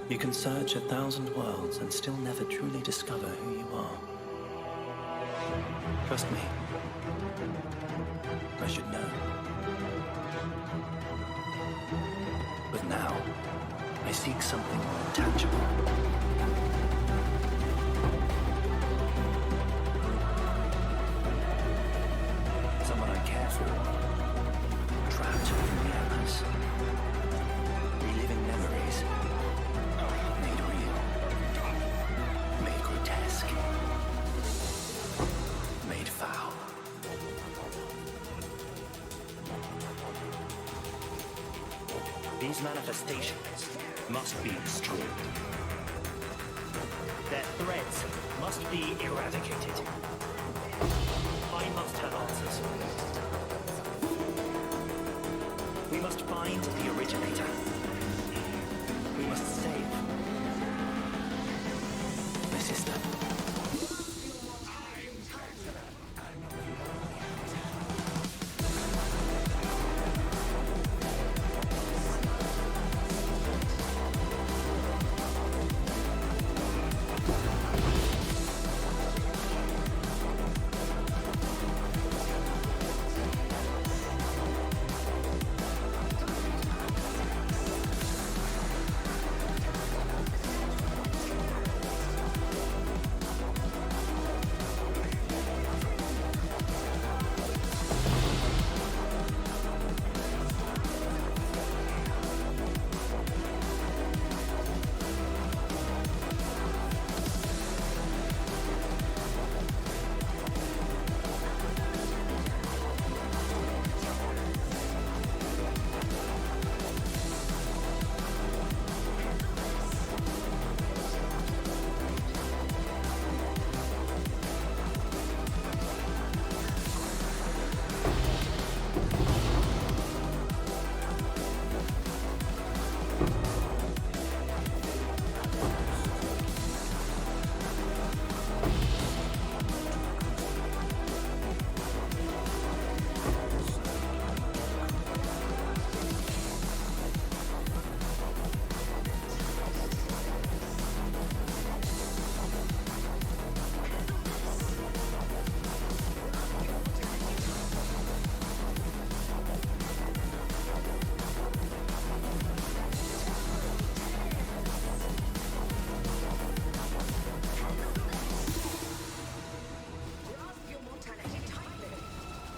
You can search 1,000 worlds and still never truly discover who you are. Trust me. I should know. But now, I seek something more tangible. Someone I care for. Trapped within the embers. Reliving memories. Made real. Made grotesque. Made foul. These manifestations must be destroyed. Their threads must be eradicated. I must have answers. We must find the originator. We must save my sister.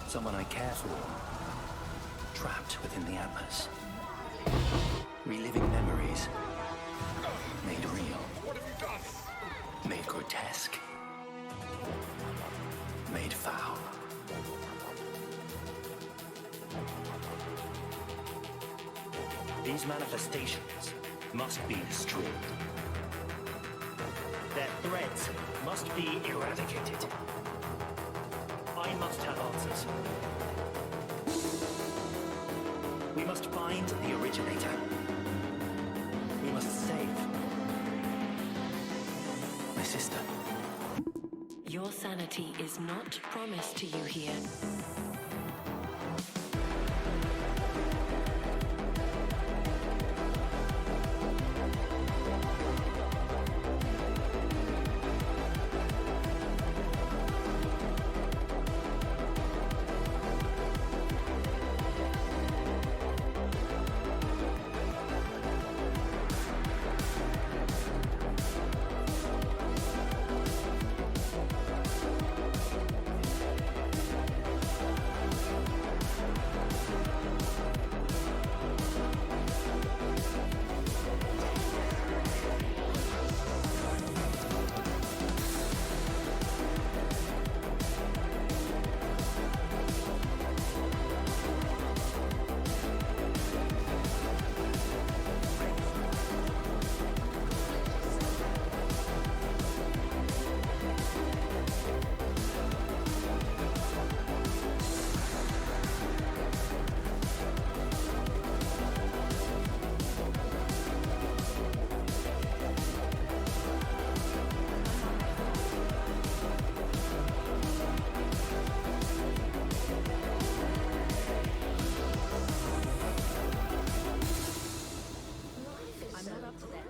Someone I care for. Trapped within the embers. Reliving memories. Made real. What have you done? Made grotesque. Made foul. These manifestations must be destroyed. Their threads must be eradicated. I must have answers. We must find the originator. We must save my sister. Your sanity is not promised to you here.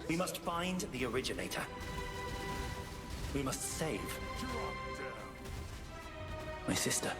We must find the originator. We must save my sister.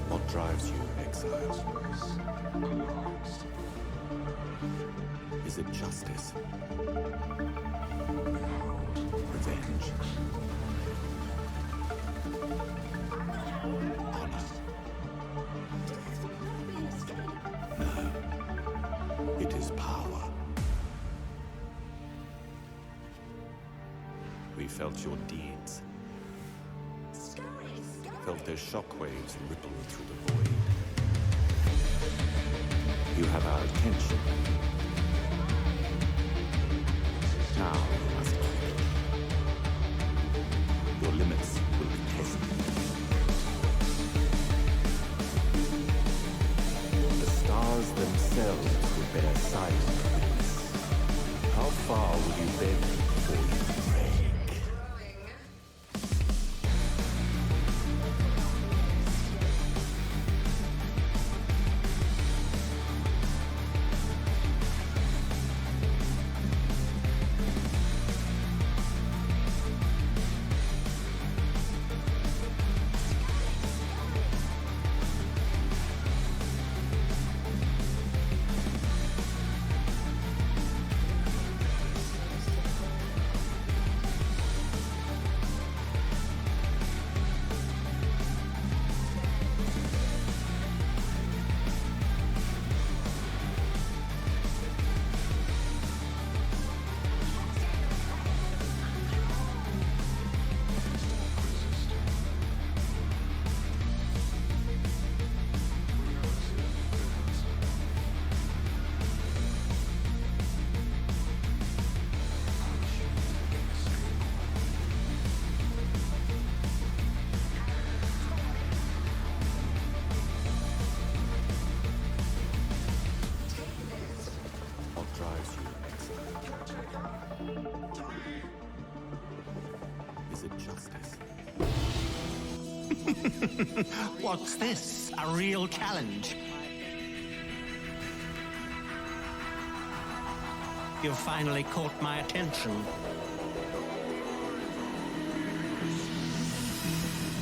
What drives you, exiles? Is it justice? Revenge? Honor? No. It is power. We felt your deeds. Felt their shockwaves ripple through the void. You have our attention. Now you must keep it. Your limits will be tested. The stars themselves will bear silent witness. How far will you bend before you break? What's this? A real challenge? You've finally caught my attention.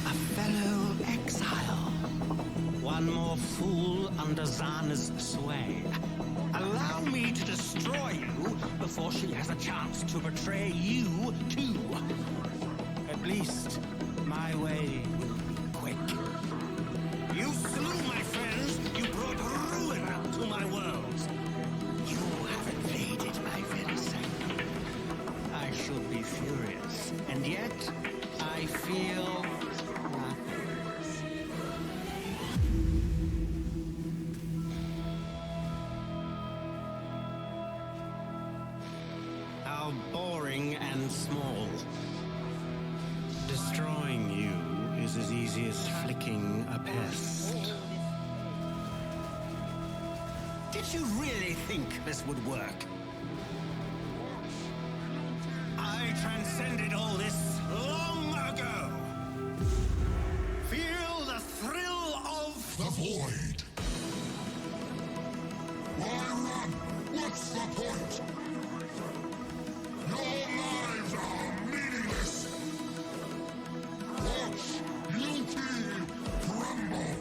A fellow exile. One more fool under Zana's sway. Allow me to destroy you before she has a chance to betray you, too. At least, my way will be quick. You slew my friends! You brought ruin to my world! You have invaded my very sanctum. I should be furious, and yet I feel nothing. How boring and small. Destroying you is as easy as flicking a pest. Did you really think this would work? I transcended all this long ago. Feel the thrill of the void. Why run? What's the point? Your lives are meaningless. Watch guilty crumble.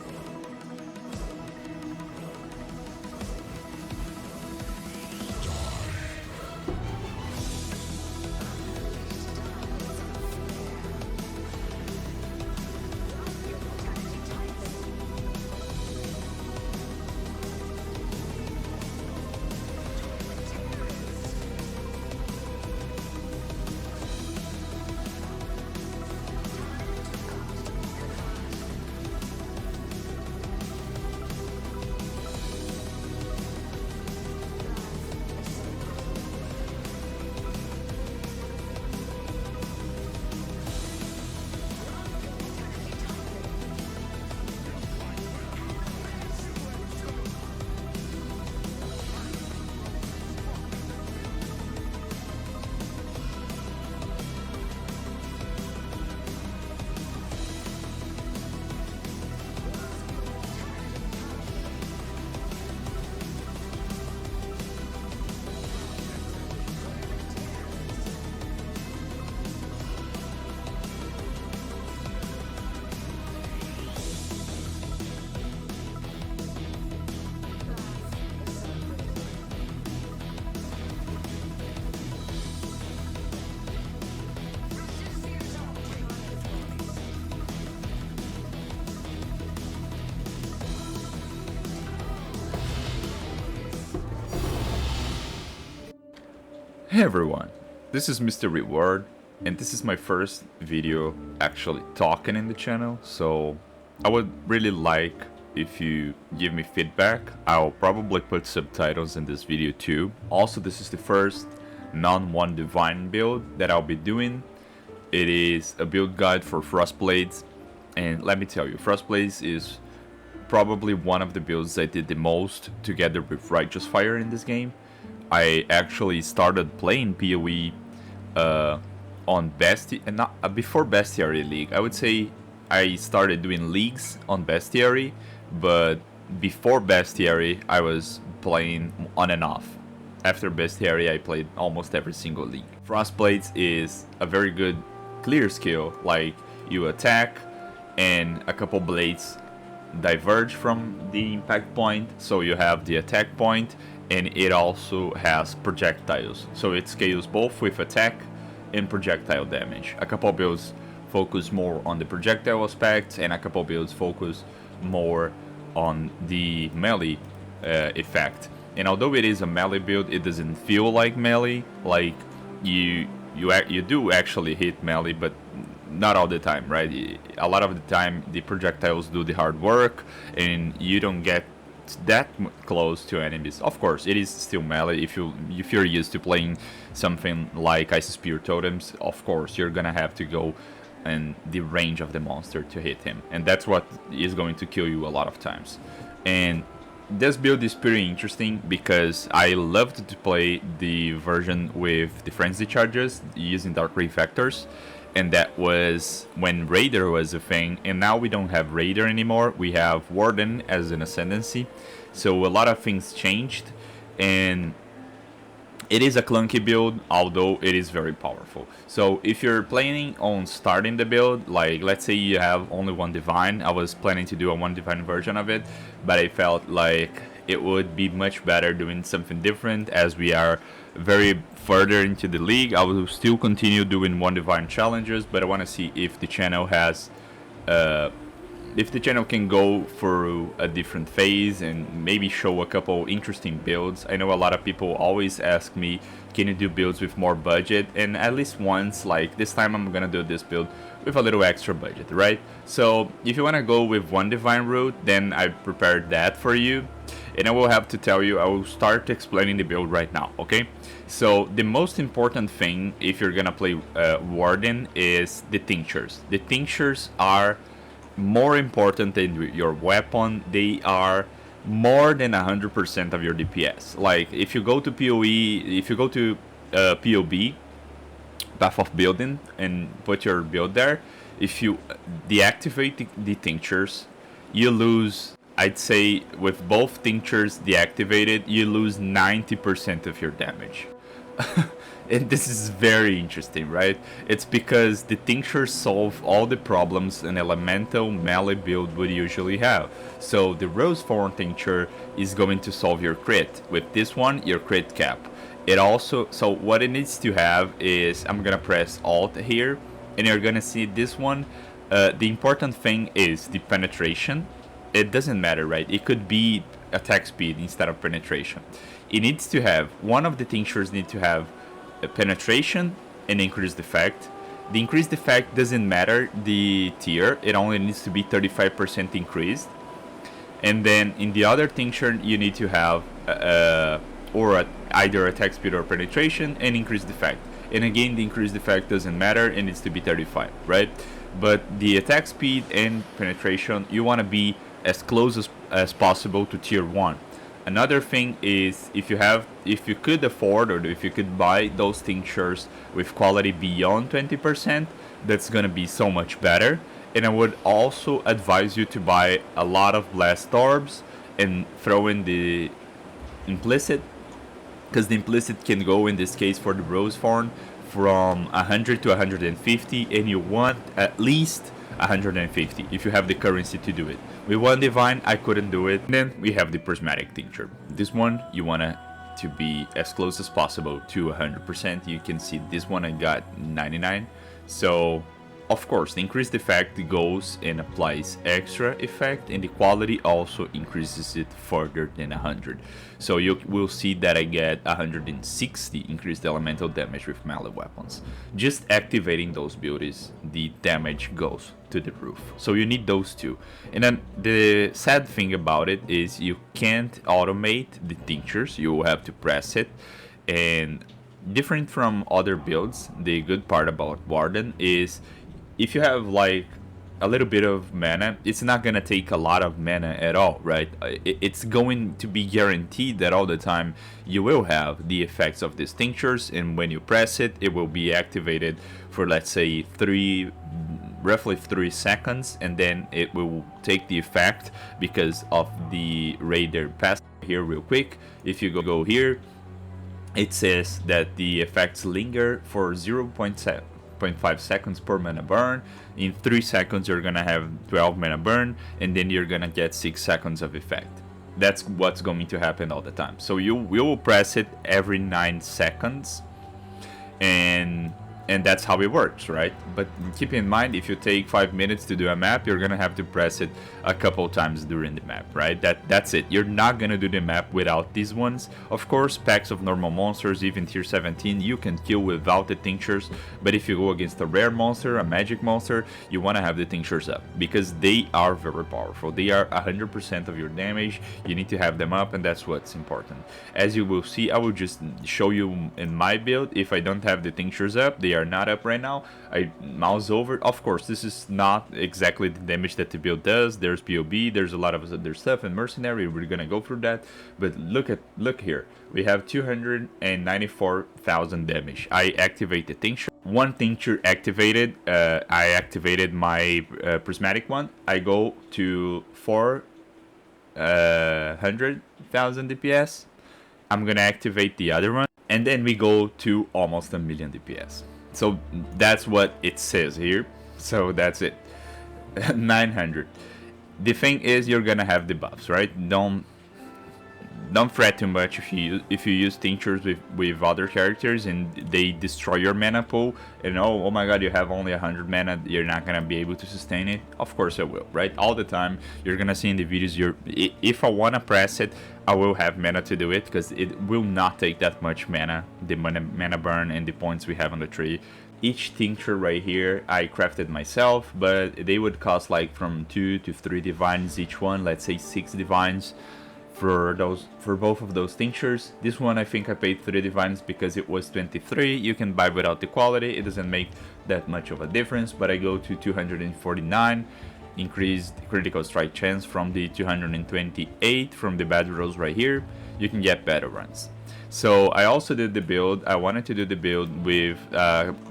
Hey everyone, this is Mr. Reward, and this is my first video actually talking in the channel, so I would really like if you give me feedback. I'll probably put subtitles in this video too. Also, this is the first non-one divine build that I'll be doing. It is a build guide for Frostblades, and let me tell you, Frostblades is probably one of the builds I did the most together with Righteous Fire in this game. I actually started playing PoE on before Bestiary League. I would say I started doing leagues on Bestiary, but before Bestiary I was playing on and off. After Bestiary I played almost every single league. Frostblades is a very good clear skill, like you attack and a couple blades diverge from the impact point, so you have the attack point, and it also has projectiles, so it scales both with attack and projectile damage. A couple builds focus more on the projectile aspects, and a couple builds focus more on the melee effect. And although it is a melee build, it doesn't feel like melee. Like you do actually hit melee, but not all the time, right? A lot of the time the projectiles do the hard work and you don't get that close to enemies. Of course, it is still melee. If you're used to playing something like Ice Spear Totems, of course you're gonna have to go in the range of the monster to hit him, and that's what is going to kill you a lot of times. And this build is pretty interesting because I loved to play the version with the frenzy charges using Dark Ray Vectors, and that was when Raider was a thing, and now we don't have Raider anymore. We have Warden as an ascendancy, so a lot of things changed, and it is a clunky build, although it is very powerful. So if you're planning on starting the build, like let's say you have only one divine, I was planning to do a one divine version of it, but I felt like it would be much better doing something different. As we are very further into the league, I will still continue doing one divine challenges, but I want to see if the channel has if the channel can go through a different phase and maybe show a couple interesting builds. I know a lot of people always ask me, can you do builds with more budget? And at least once, like this time I'm gonna do this build with a little extra budget, right? So if you want to go with one divine route, then I prepared that for you, and I will have to tell you, I will start explaining the build right now, okay? So the most important thing if you're gonna play Warden is the tinctures. The tinctures are more important than your weapon. They are more than 100% of your DPS. Like if you go to PoE, if you go to POB, Path of Building, and put your build there, if you deactivate the tinctures, you lose, I'd say with both tinctures deactivated, you lose 90% of your damage. And this is very interesting, right? It's because the tinctures solve all the problems an elemental melee build would usually have. So the Rosethorn tincture is going to solve your crit. With this one, your crit cap. It also, so what it needs to have is, I'm gonna press Alt here, and you're gonna see this one. The important thing is the penetration. It doesn't matter, right? It could be attack speed instead of penetration. It needs to have, one of the tinctures need to have a penetration and increased effect. The increased effect doesn't matter the tier, it only needs to be 35% increased. And then in the other tincture you need to have either attack speed or penetration and increased effect. And again, the increased effect doesn't matter, it needs to be 35, right? But the attack speed and penetration, you want to be as close as possible to tier 1. Another thing is, if you could afford, or if you could buy those tinctures with quality beyond 20%, that's gonna be so much better. And I would also advise you to buy a lot of blast orbs and throw in the implicit, because the implicit can go in this case for the Rosethorn from 100 to 150, and you want at least 150 if you have the currency to do it. With one divine I couldn't do it. Then we have the prismatic tincture. This one you wanna to be as close as possible to 100%. You can see this one I got 99. So of course, the increased effect goes and applies extra effect, and the quality also increases it further than 100. So you will see that I get 160 increased elemental damage with melee weapons. Just activating those abilities, the damage goes to the roof. So you need those two. And then the sad thing about it is you can't automate the tinctures, you will have to press it. And different from other builds, the good part about Warden is if you have like a little bit of mana, it's not gonna take a lot of mana at all, right? It's going to be guaranteed that all the time you will have the effects of these tinctures, and when you press it, it will be activated for, let's say, roughly 3 seconds, and then it will take the effect because of the radar pass. Here real quick, if you go here, it says that the effects linger for 0.5 seconds per mana burn. In 3 seconds you're gonna have 12 mana burn, and then you're gonna get 6 seconds of effect. That's what's going to happen all the time. So you will press it every 9 seconds, and that's how it works, right? But keep in mind, if you take 5 minutes to do a map, you're gonna have to press it a couple times during the map, right? That's it. You're not gonna do the map without these ones. Of course, packs of normal monsters, even tier 17, you can kill without the tinctures, but if you go against a rare monster, a magic monster, you wanna have the tinctures up, because they are very powerful. They are 100% of your damage. You need to have them up, and that's what's important. As you will see, I will just show you in my build, if I don't have the tinctures up, they are not up right now. I mouse over. Of course, this is not exactly the damage that the build does. There's PoE, there's a lot of other stuff, and Mercenary, we're gonna go through that. But look here, we have 294,000 damage. I activate the tincture. One tincture activated. I activated my prismatic one. I go to 400,000 DPS. I'm gonna activate the other one, and then we go to almost 1,000,000 DPS. So that's what it says here. So that's it. 900. The thing is, you're gonna have debuffs, right? Don't fret too much if you use tinctures with other characters and they destroy your mana pool, and oh my god, you have only 100 mana, you're not gonna be able to sustain it. Of course I will, right? All the time you're gonna see in the videos, if I wanna press it, I will have mana to do it, because it will not take that much mana, the mana burn and the points we have on the tree. Each tincture right here I crafted myself, but they would cost like from 2 to 3 divines each one, let's say 6 divines for both of those tinctures. This one I think I paid 3 divines because it was 23. You can buy without the quality, it doesn't make that much of a difference, but I go to 249. Increased critical strike chance from the 228 from the bad rolls right here. You can get better runs. So I also did the build. I wanted to do the build with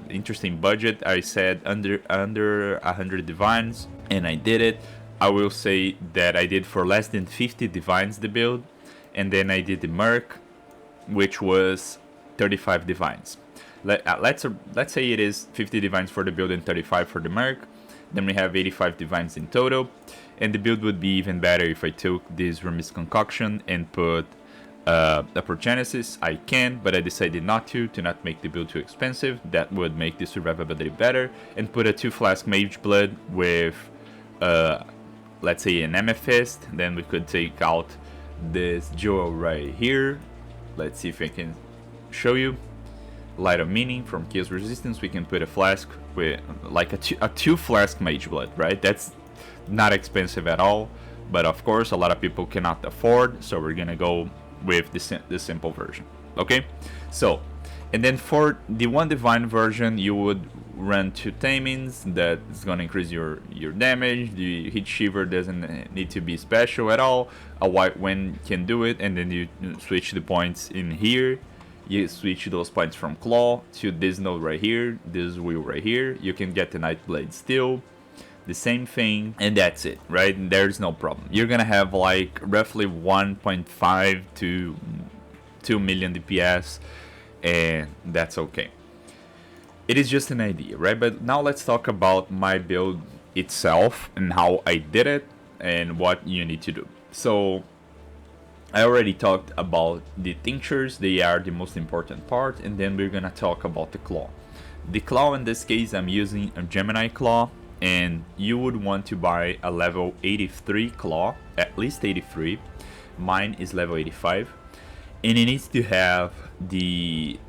interesting budget. I said under 100 divines, and I did it. I will say that I did for less than 50 divines the build, and then I did the Merc, which was 35 divines. Let's say it is 50 divines for the build and 35 for the Merc. Then we have 85 divines in total, and the build would be even better if I took this Remiss concoction and put Upper Genesis. I can, but I decided not to not make the build too expensive. That would make the survivability better, and put a 2 flask Mage Blood with let's say an Amethyst. Then we could take out this jewel right here. Let's see if I can show you. Light of Meaning from Chaos Resistance. We can put a flask with like a 2 flask Mage Blood, right? That's not expensive at all, but of course a lot of people cannot afford, so we're gonna go with the simple version. Okay, so and then for the 1 divine version, you would run 2 tamings. That is gonna increase your damage. The Heat Shiver doesn't need to be special at all. A White Wind can do it, and then you switch the points in here. You switch those points from Claw to this node right here, this wheel right here. You can get the Nightblade still, the same thing, and that's it, right? There's no problem. You're gonna have like roughly 1.5 to 2 million DPS, and that's okay. It is just an idea, right? But now let's talk about my build itself and how I did it and what you need to do. So I already talked about the tinctures. They are the most important part, and then we're gonna talk about the claw. The claw in this case, I'm using a Gemini claw, and you would want to buy a level 83 claw, at least 83. Mine is level 85, and it needs to have the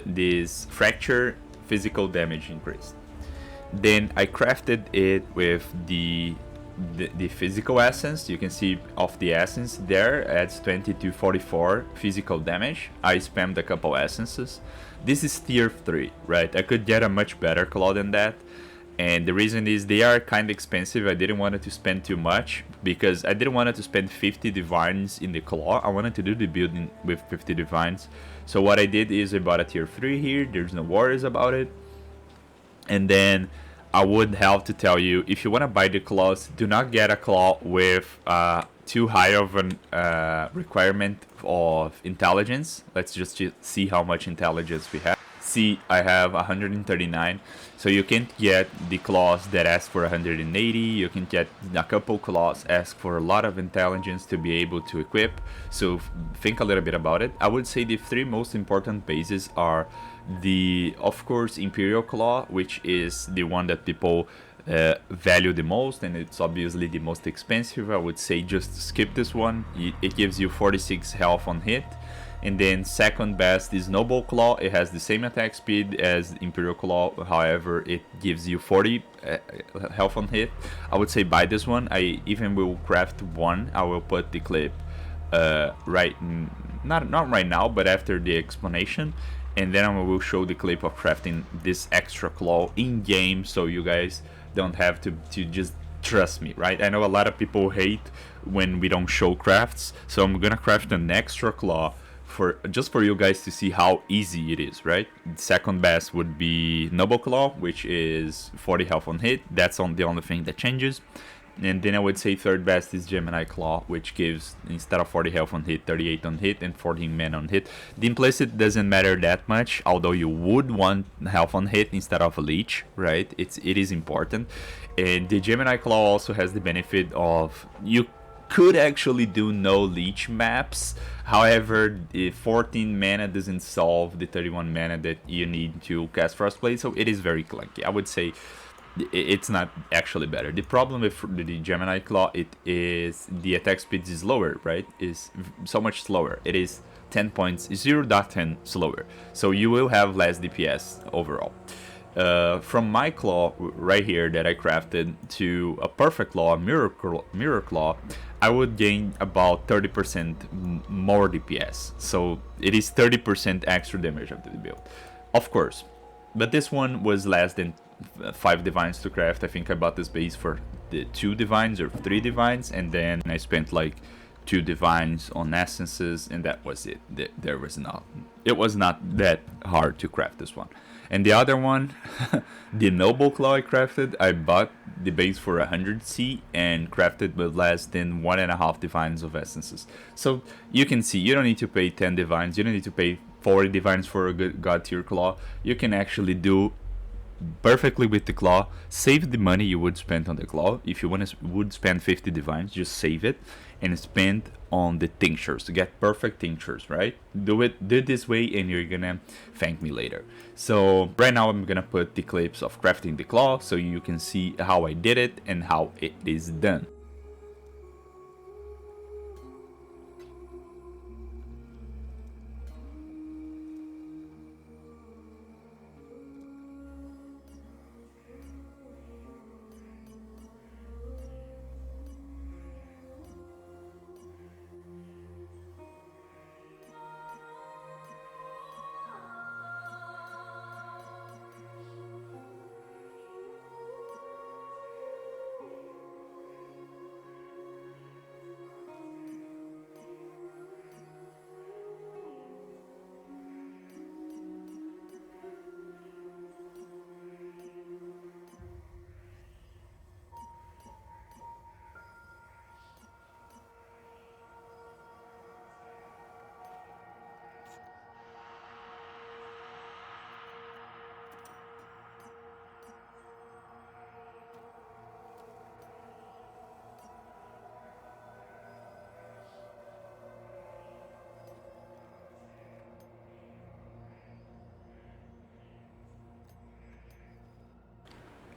this fracture physical damage increased. Then I crafted it with the physical essence. You can see of the essence there adds 20 to 44 physical damage. I spammed a couple essences. This is tier 3, right? I could get a much better claw than that, and the reason is they are kind of expensive. I didn't want to spend too much because I didn't want to spend 50 divines in the claw. I wanted to do the building with 50 divines. So what I did is I bought a tier 3 here. There's no worries about it. And then I would have to tell you, if you want to buy the claws, do not get a claw with too high of an requirement of intelligence. Let's just see how much intelligence we have. See, I have 139, so you can't get the claws that ask for 180. You can get a couple claws ask for a lot of intelligence to be able to equip, so think a little bit about it. I would say the 3 most important bases are the, of course, Imperial Claw, which is the one that people value the most, and it's obviously the most expensive. I would say just skip this one. It gives you 46 health on hit. And then second best is Noble Claw. It has the same attack speed as Imperial Claw, however it gives you 40 health on hit. I would say buy this one. I even will craft one. I will put the clip not right now, but after the explanation, and then I will show the clip of crafting this extra claw in game, so you guys don't have to just trust me, right? I know a lot of people hate when we don't show crafts, so I'm gonna craft an extra claw just for you guys to see how easy it is, right? Second best would be Noble Claw, which is 40 health on hit. That's the only thing that changes. And then I would say third best is Gemini Claw, which gives, instead of 40 health on hit, 38 on hit and 14 mana on hit. The implicit doesn't matter that much, although you would want health on hit instead of a leech, right? It is important. And the Gemini Claw also has the benefit of, you could actually do no leech maps. However, the 14 mana doesn't solve the 31 mana that you need to cast Frostblade, so it is very clunky. I would say it's not actually better. The problem with the Gemini Claw, it is the attack speed is lower, right? Is so much slower. It is 10 points, 0.10 slower. So you will have less DPS overall. From my claw right here that I crafted to a perfect claw, mirror claw, I would gain about 30% more DPS. So it is 30% extra damage of the build, of course. But this one was less than 5 divines to craft. I think I bought this base for the 2 divines or 3 divines, and then I spent like 2 divines on essences, and that was it. It was not that hard to craft this one. And the other one, the Noble Claw I crafted, I bought the base for 100C and crafted with less than 1.5 divines of essences. So you can see, you don't need to pay 10 divines, you don't need to pay 40 divines for a good god tier claw. You can actually do perfectly with the claw. Save the money you would spend on the claw. If you would spend 50 divines, just save it and spend on the tinctures to get perfect tinctures, right? Do it this way and you're gonna thank me later. So right now I'm gonna put the clips of crafting the claw so you can see how I did it and how it is done.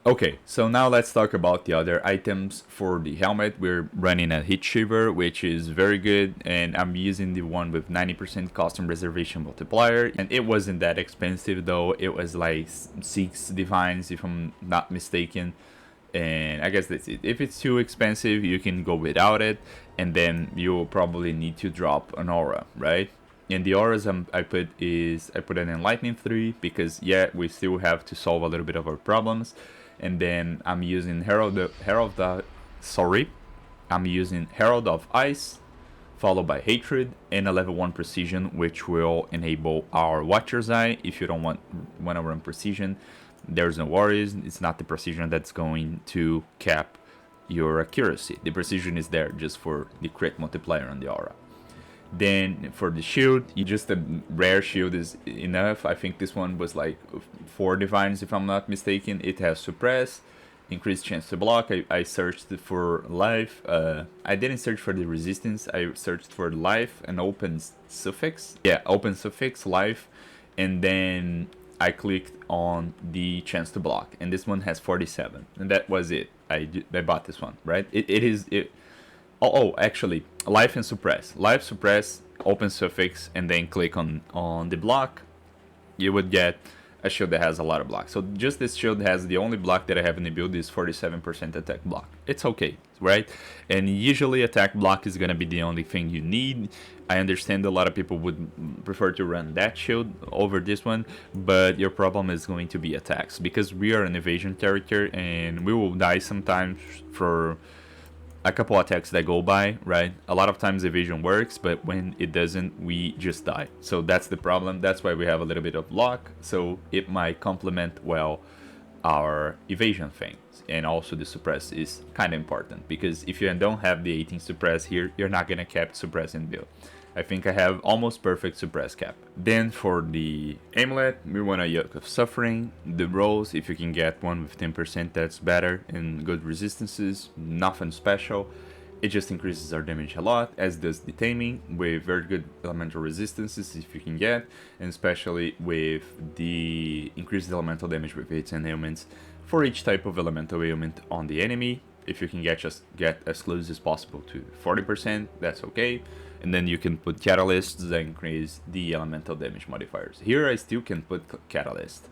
Okay, so now let's talk about the other items. For the helmet, we're running a Heat Shiver, which is very good, and I'm using the one with 90% custom reservation multiplier, and it wasn't that expensive though. It was like 6 divines if I'm not mistaken, and I guess that's it. If it's too expensive, you can go without it, and then you'll probably need to drop an aura, right? And the auras I put an Enlightening 3 because yeah, we still have to solve a little bit of our problems. And then I'm using Herald of Ice, followed by Hatred, and a level 1 Precision, which will enable our Watcher's Eye. If you don't want to run Precision, there's no worries. It's not the Precision that's going to cap your accuracy. The Precision is there just for the crit multiplier on the aura. Then for the shield, just a rare shield is enough. I think this one was like 4 divines if I'm not mistaken. It has suppress, increased chance to block. I searched for life. I didn't search for the resistance. I searched for life and open suffix. Yeah, open suffix, life. And then I clicked on the chance to block. And this one has 47. And that was it. I bought this one, right? Actually, life and suppress. Life, suppress, open suffix, and then click on the block. You would get a shield that has a lot of block. So just this shield has the only block that I have in the build is 47% attack block. It's okay, right? And usually attack block is gonna be the only thing you need. I understand a lot of people would prefer to run that shield over this one, but your problem is going to be attacks because we are an evasion character and we will die sometimes for a couple attacks that go by, right? A lot of times evasion works, but when it doesn't, we just die. So that's the problem. That's why we have a little bit of luck. So it might complement well our evasion things. And also the suppress is kind of important because if you don't have the 18 suppress here, you're not gonna cap suppress in build. I think I have almost perfect suppress cap. Then for the amulet, we want a Yoke of Suffering. The rolls, if you can get one with 10%, that's better. And good resistances, nothing special. It just increases our damage a lot, as does the Taming, with very good elemental resistances if you can get. And especially with the increased elemental damage with hits and ailments for each type of elemental ailment on the enemy. If you can get as close as possible to 40%, that's okay. And then you can put catalysts that increase the elemental damage modifiers. Here I still can put catalyst,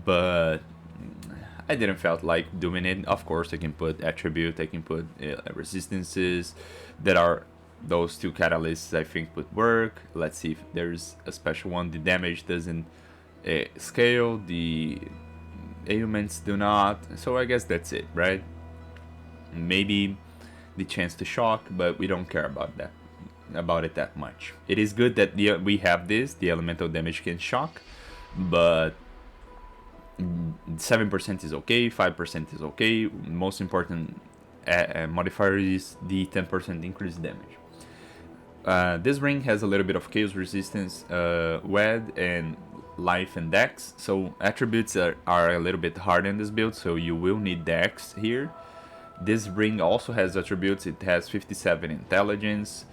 but I didn't felt like doing it. Of course I can put attribute, I can put resistances. That are those 2 catalysts I think would work. Let's see if there's a special one. The damage doesn't scale, the ailments do not. So I guess that's it, right? Maybe the chance to shock, but we don't care about it that much. It is good that we have this, the elemental damage can shock, but 7% is okay, 5% is okay. Most important modifier is the 10% increased damage. This ring has a little bit of chaos resistance, WED, and life and dex, so attributes are a little bit hard in this build, so you will need dex here. This ring also has attributes. It has 57 intelligence,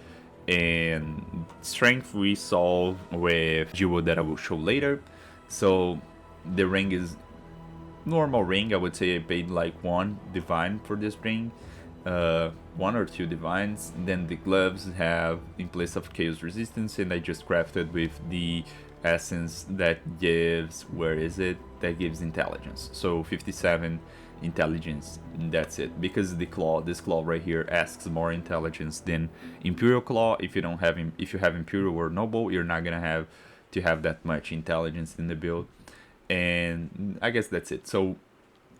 and strength we solve with jewel that I will show later. So the ring is normal ring. I would say I paid like 1 divine for this ring, 1 or 2 divines. Then the gloves have in place of chaos resistance, and I just crafted with the essence that gives, that gives intelligence. So 57 intelligence, that's it, because this claw right here asks more intelligence than Imperial Claw. If you have Imperial or Noble, you're not gonna have to have that much intelligence in the build. And I guess that's it. So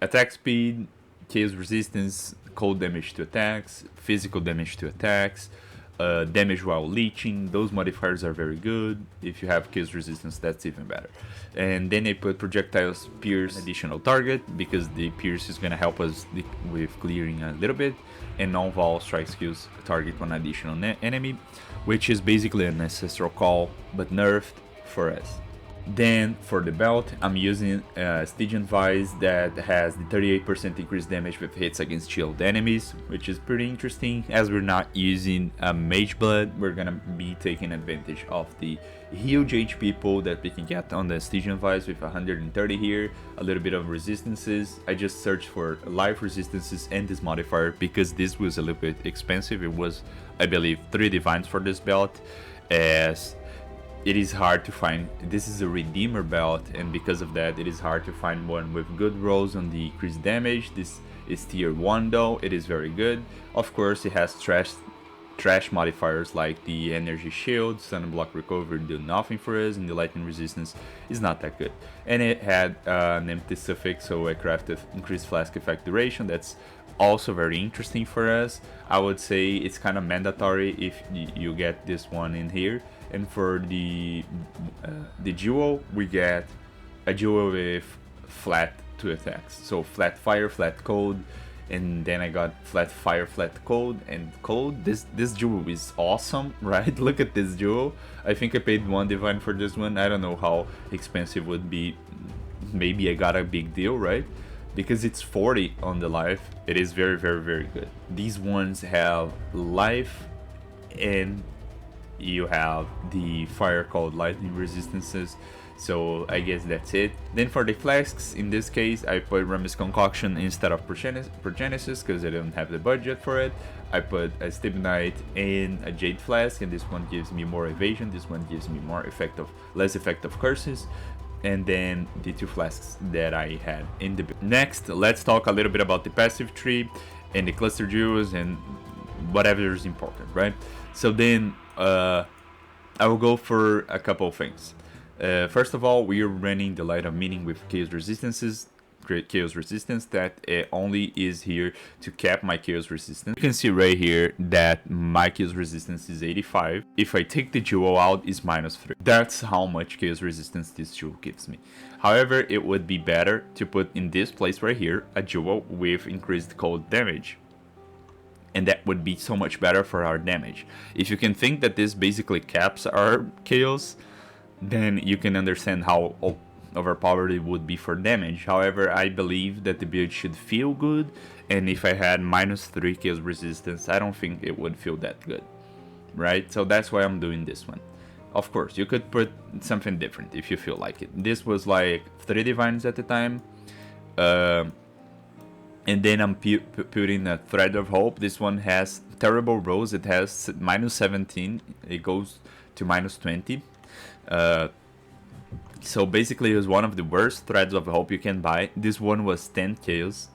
attack speed, chaos resistance, cold damage to attacks, physical damage to attacks, damage while leeching, those modifiers are very good. If you have chaos resistance, that's even better. And then I put projectiles pierce additional target, because the pierce is going to help us with clearing a little bit, and non-vol strike skills target one additional enemy, which is basically an ancestral call but nerfed for us. Then for the belt, I'm using Stygian Vice that has the 38% increased damage with hits against shield enemies, which is pretty interesting. As we're not using Mage Blood, we're gonna be taking advantage of the huge HP pool that we can get on the Stygian Vice with 130 here, a little bit of resistances. I just searched for life resistances and this modifier because this was a little bit expensive. It was, I believe, 3 divines for this belt, as it is hard to find. This is a redeemer belt, and because of that it is hard to find one with good rolls on the increased damage. This is tier 1 though, it is very good. Of course it has trash modifiers like the energy shield, stun and block recovery do nothing for us, and the lightning resistance is not that good. And it had an empty suffix, so I crafted increased flask effect duration. That's also very interesting for us. I would say it's kind of mandatory if you get this one in here. And for the duel, we get a duel with flat 2 attacks, so flat fire, flat cold, and then I got flat fire, flat cold, and cold. This duel is awesome, right? Look at this duel. I think I paid 1 divine for this one. I don't know how expensive it would be. Maybe I got a big deal, right? Because it's 40 on the life. It is very, very, very good. These ones have life, and you have the fire called lightning resistances, so I guess that's it. Then for the flasks, in this case I put Rummy's Concoction instead of Progenesis because I don't have the budget for it. I put a Stibnite and a Jade Flask, and this one gives me more evasion, this one gives me more less effective curses, and then the 2 flasks that I had in the build. Next, let's talk a little bit about the passive tree and the cluster jewels and whatever is important, right? So then I will go for a couple of things. First of all, we are running the Light of Meaning with Chaos Resistances. Great Chaos Resistance that only is here to cap my Chaos Resistance. You can see right here that my Chaos Resistance is 85. If I take the jewel out, it's -3. That's how much Chaos Resistance this jewel gives me. However, it would be better to put in this place right here a jewel with increased cold damage. And that would be so much better for our damage. If you can think that this basically caps our chaos, then you can understand how overpowered it would be for damage. However, I believe that the build should feel good, and if I had -3 chaos resistance, I don't think it would feel that good, right? So that's why I'm doing this one. Of course, you could put something different if you feel like it. This was like 3 divines at the time. And then I'm putting a Thread of Hope. This one has terrible rolls. It has -17. It goes to -20. So basically it was one of the worst Threads of Hope you can buy. This one was 10 chaos.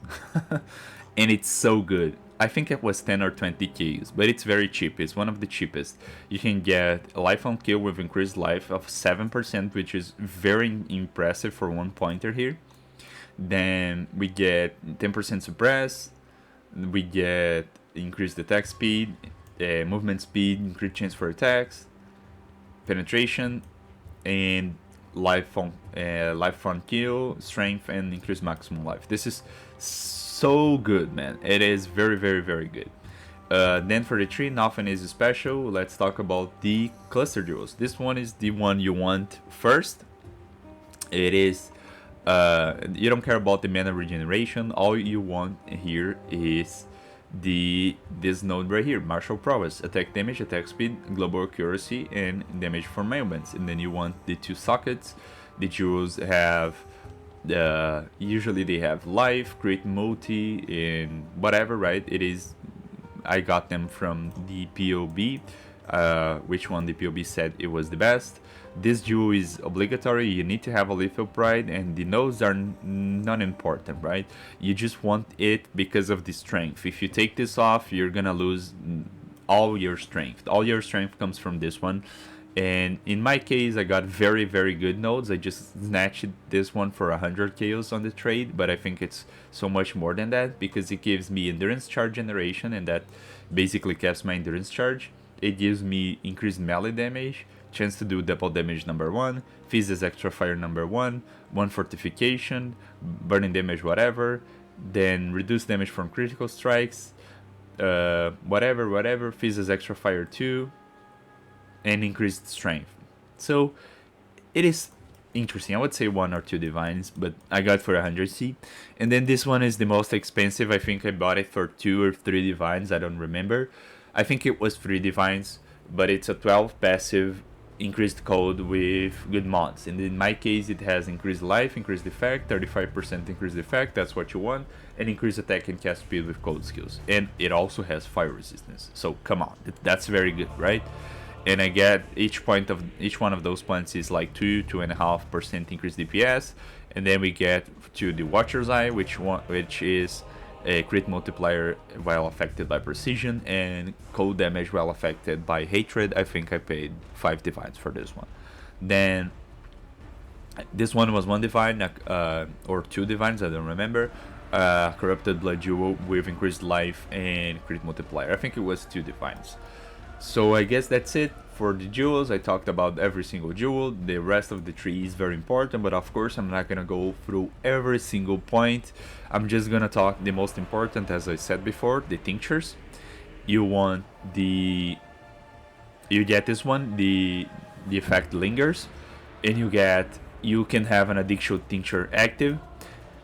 And it's so good. I think it was 10 or 20 chaos, but it's very cheap. It's one of the cheapest. You can get life on kill with increased life of 7%, which is very impressive for 1 pointer here. Then we get 10% suppress, we get increased attack speed, movement speed, increased chance for attacks, penetration, and life on kill, strength, and increased maximum life. This is so good, man. It is very, very, very good. Then for the tree, nothing is special. Let's talk about the cluster jewels. This one is the one you want first. It is you don't care about the mana regeneration. All you want here is this node right here, martial prowess, attack damage, attack speed, global accuracy, and damage for movements. And then you want the 2 sockets. The jewels have usually they have life, create multi, and whatever, right? It is, I got them from the PoB, which one the PoB said it was the best. This jewel is obligatory. You need to have a lethal pride, and the nodes are not important, right? You just want it because of the strength. If you take this off, you're gonna lose all your strength. All your strength comes from this one. And in my case, I got very, very good nodes. I just snatched this one for 100 chaos on the trade, but I think it's so much more than that because it gives me endurance charge generation, and that basically caps my endurance charge. It gives me increased melee damage, chance to do double damage #1, Fizz's extra fire #1, 1 fortification, burning damage whatever, then reduce damage from critical strikes, whatever, Fizz's extra fire 2, and increased strength. So it is interesting. I would say 1 or 2 divines, but I got for 100C. And then this one is the most expensive. I think I bought it for 2 or 3 divines. I don't remember. I think it was 3 divines, but it's a 12 passive increased code with good mods. And in my case, it has increased life, increased effect, 35% increased effect, that's what you want, and increased attack and cast speed with code skills. And it also has fire resistance. So come on, that's very good, right? And I get each one of those points is like 2.5% increased DPS, and then we get to the Watcher's Eye, which is a crit multiplier while affected by precision, and cold damage while affected by hatred. I think I paid 5 divines for this one. Then this one was 1 divine or 2 divines, I don't remember. Corrupted Blood Jewel with increased life and crit multiplier. I think it was 2 divines. So I guess that's it for the jewels. I talked about every single jewel. The rest of the tree is very important, but of course I'm not gonna go through every single point. I'm just gonna talk the most important, as I said before, the tinctures. You get this one, the effect lingers, and you can have an addiction tincture active.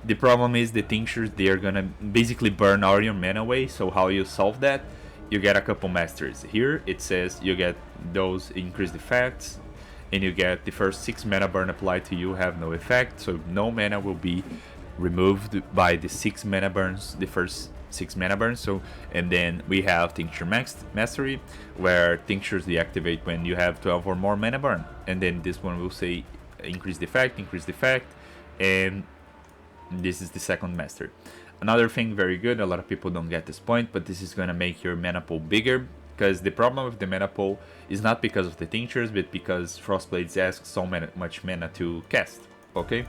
The problem is the tinctures, they are gonna basically burn all your mana away. So how you solve that? You get a couple masteries. Here it says you get those increased effects, and you get the first 6 mana burn applied to you have no effect, so no mana will be removed by the 6 mana burns, the first 6 mana burns. So, and then we have Tincture Mastery, where tinctures deactivate when you have 12 or more mana burn, and then this one will say increased effect, and this is the second master. Another thing very good, a lot of people don't get this point, but this is going to make your mana pool bigger, because the problem with the mana pool is not because of the tinctures, but because Frostblades ask so much mana to cast, okay?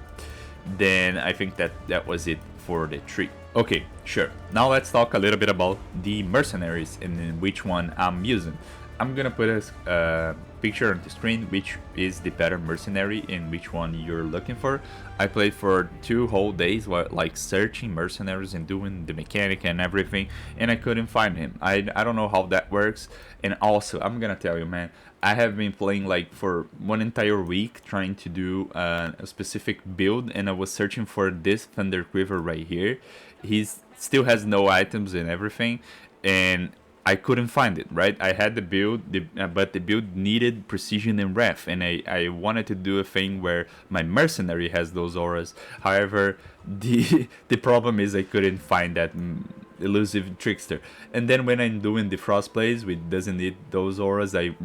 Then I think that was it for the tree. Okay, sure. Now let's talk a little bit about the Mercenaries and which one I'm using. I'm gonna put a picture on the screen which is the better mercenary and which one you're looking for. I played for 2 whole days while like searching mercenaries and doing the mechanic and everything, and I couldn't find him. I don't know how that works. And also I'm gonna tell you, man, I have been playing like for 1 entire week trying to do a specific build, and I was searching for this Thunder Quiver right here. He still has no items and everything, and I couldn't find it, right? I had the build, but the build needed precision and ref, and I wanted to do a thing where my mercenary has those auras. However, the problem is I couldn't find that elusive trickster. And then when I'm doing the Frostblades, which doesn't need those auras, I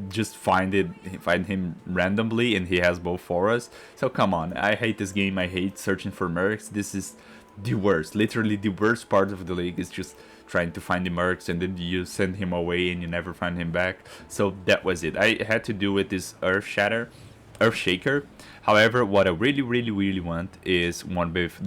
just find him randomly, and he has both auras. So come on, I hate this game. I hate searching for mercs. This is the worst. Literally the worst part of the league is just trying to find the mercs, and then you send him away and you never find him back. So that was it. I had to do with this Earthshaker. However, what I really want is one with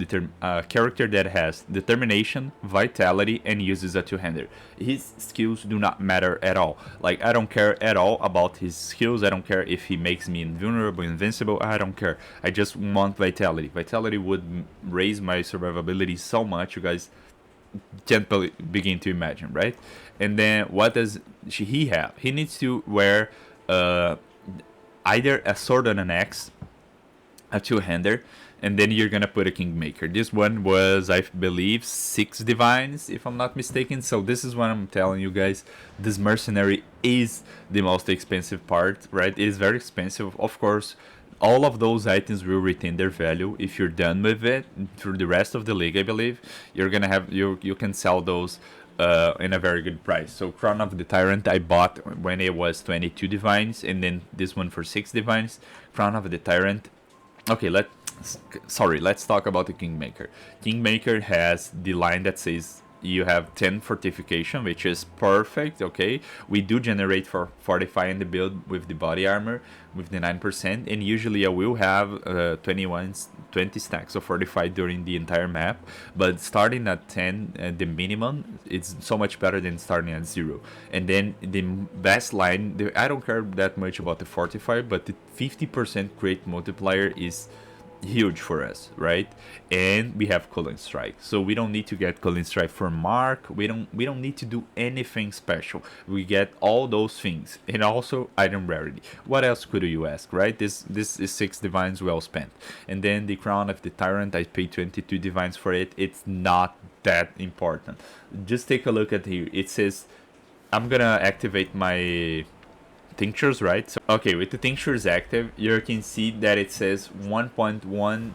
character that has determination, vitality, and uses a two-hander. His skills do not matter at all. Like, I don't care at all about his skills. I don't care if he makes me invulnerable, invincible. I don't care. I just want vitality. Vitality would raise my survivability so much, you guys can't begin to imagine, right? And then what does he have? He needs to wear either a sword and an axe, a two-hander, and then you're gonna put a Kingmaker. This one was, I believe, 6 divines, if I'm not mistaken. So this is what I'm telling you guys. This mercenary is the most expensive part, right? It is very expensive, of course. All of those items will retain their value if you're done with it through the rest of the league. I believe you're gonna have you can sell those in a very good price. So Crown of the Tyrant I bought when it was 22 divines, and then this one for 6 divines. Crown of the Tyrant. Okay, let's talk about the Kingmaker. Kingmaker has the line that says you have 10 fortification, which is perfect. Okay, we do generate for fortify in the build with the body armor with the 9%, and usually I will have 20 stacks of fortify during the entire map, but starting at 10 the minimum, it's so much better than starting at 0. And then the best line, I don't care that much about the fortify, but the 50% crit multiplier is huge for us, right? And we have Culling Strike, so we don't need to get Culling Strike for Mark. We don't need to do anything special. We get all those things, and also item rarity. What else could you ask, right? This is 6 divines well spent. And then the Crown of the Tyrant, I paid 22 divines for it. It's not that important. Just take a look at here. It says I'm gonna activate my tinctures, right? So okay, with the tinctures active, you can see that it says 1.1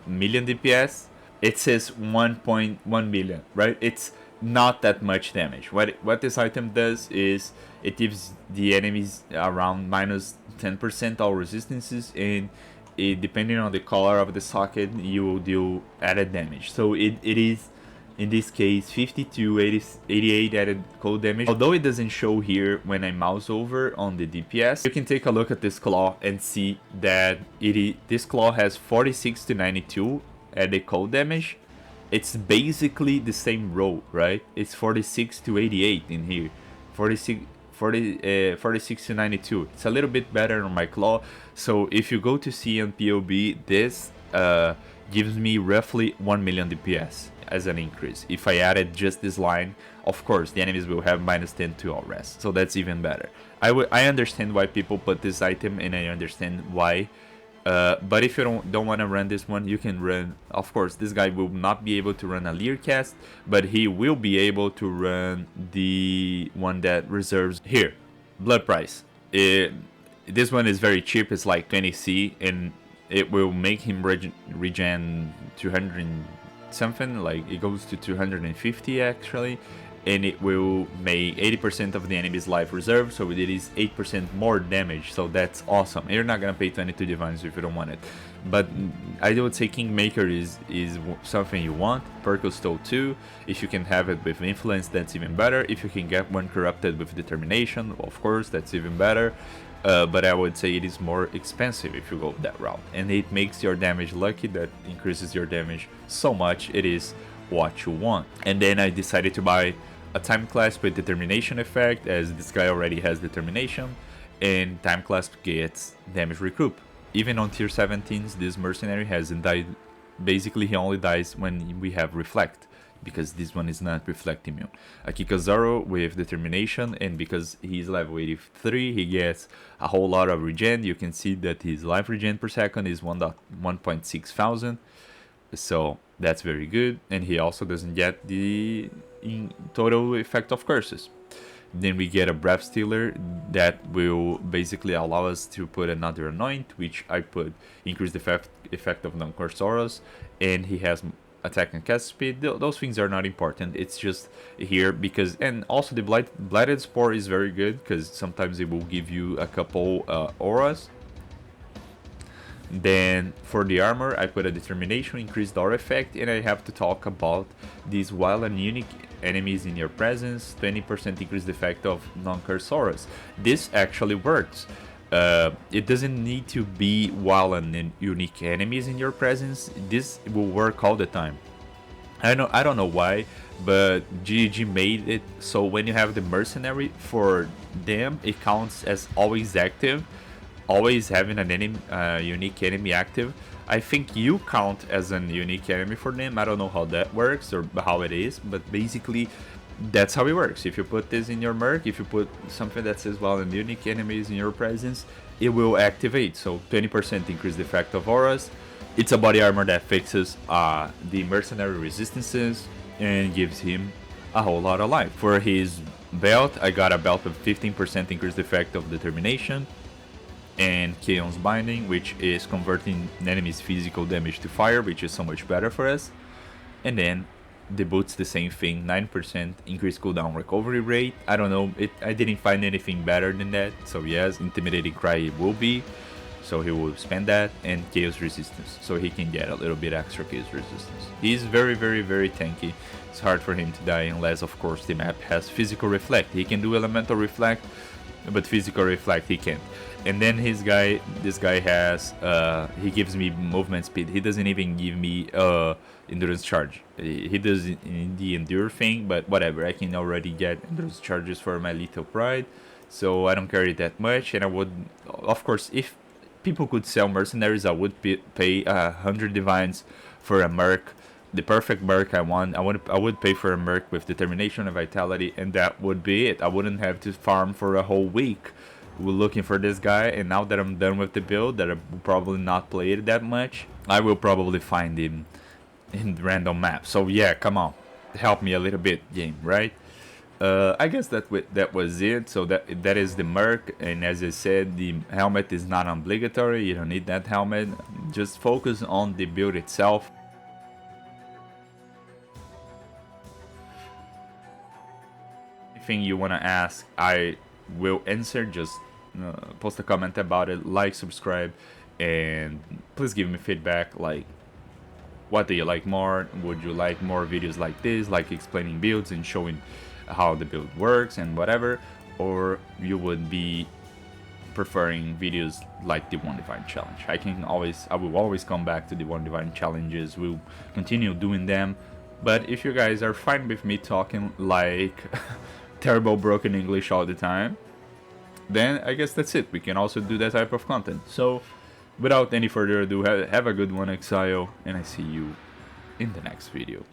million DPS. It says 1.1 million, right? It's not that much damage. What this item does is it gives the enemies around minus 10% all resistances, and depending on the color of the socket, you will deal added damage. So it is, in this case, 52, 88 added cold damage. Although it doesn't show here when I mouse over on the DPS, you can take a look at this claw and see that this claw has 46 to 92 added cold damage. It's basically the same row, right? It's 46 to 88 in here. 46 to 92. It's a little bit better on my claw. So if you go to see on PoE, this gives me roughly 1 million DPS as an increase. If I added just this line, of course the enemies will have minus 10 to all rest, so that's even better. I understand why people put this item, and I understand why, but if you don't want to run this one, you can run, of course this guy will not be able to run a Leer cast, but he will be able to run the one that reserves here, Blood Price. This one is very cheap, it's like 20c, and it will make him regen 200 something, like it goes to 250 actually, and it will make 80% of the enemy's life reserve, so it is 8% more damage. So that's awesome. You're not gonna pay 22 divines if you don't want it, but I would say Kingmaker is something you want. Percostole too, if you can have it with influence, that's even better. If you can get one corrupted with determination, of course that's even better. But I would say it is more expensive if you go that route, and it makes your damage lucky. That increases your damage so much. It is what you want. And then I decided to buy a time clasp with determination effect, as this guy already has determination, and time clasp gets damage recoup. Even on tier 17s, this mercenary hasn't died. Basically he only dies when we have reflect, because this one is not reflect immune. Akika Zoro with determination, and because he's level 83, he gets a whole lot of regen. You can see that his life regen per second is 1.6 thousand, so that's very good. And he also doesn't get the total effect of curses. Then we get a breath stealer that will basically allow us to put another anoint, which I put increase the effect of non-cursoros, and he has attack and cast speed. Those things are not important, it's just here because, and also the blighted spore is very good because sometimes it will give you a couple auras. Then for the armor, I put a determination, increased aura effect, and I have to talk about these wild and unique enemies in your presence, 20% increased effect of non-cursoros. This actually works. It doesn't need to be wild and unique enemies in your presence. This will work all the time. I don't know why, but GG made it so when you have the mercenary, for them it counts as always active, always having an enemy, unique enemy active. I think you count as an unique enemy for them. I don't know how that works or how it is, but basically that's how it works. If you put this in your Merc, if you put something that says well and unique enemies in your presence, it will activate. So 20% increase the effect of auras. It's a body armor that fixes the mercenary resistances and gives him a whole lot of life. For his belt, I got a belt with 15% increased effect of determination and Chaos Binding, which is converting an enemy's physical damage to fire, which is so much better for us. And then the boots, the same thing, 9% increased cooldown recovery rate. I don't know, I didn't find anything better than that. So yes, Intimidating Cry will be, so he will spend that, and Chaos Resistance, so he can get a little bit extra Chaos Resistance. He's very tanky. It's hard for him to die unless of course the map has Physical Reflect. He can do Elemental Reflect, but Physical Reflect he can't. And then this guy has, he gives me movement speed. He doesn't even give me endurance charge. He does in the endure thing, but whatever. I can already get endurance charges for my Lethal Pride, so I don't carry that much. And I would, of course, if people could sell mercenaries, I would pay 100 divines for a Merc, the perfect Merc I want. I would pay for a Merc with determination and vitality, and that would be it. I wouldn't have to farm for a whole week looking for this guy. And now that I'm done with the build, that I will probably not play it that much, I will probably find him in random maps. So yeah, come on, help me a little bit, game, right? I guess that was it. So that is the Merc, and as I said, the helmet is not obligatory. You don't need that helmet. Just focus on the build itself. Anything you want to ask, I will answer. Just post a comment about it, like, subscribe, and please give me feedback. Like, what do you like more? Would you like more videos like this, like explaining builds and showing how the build works and whatever, or you would be preferring videos like the One Divine Challenge? I will always come back to the One Divine Challenges. We'll continue doing them, but if you guys are fine with me talking like terrible broken English all the time, then I guess that's it. We can also do that type of content. So without any further ado, have a good one, Exile, and I see you in the next video.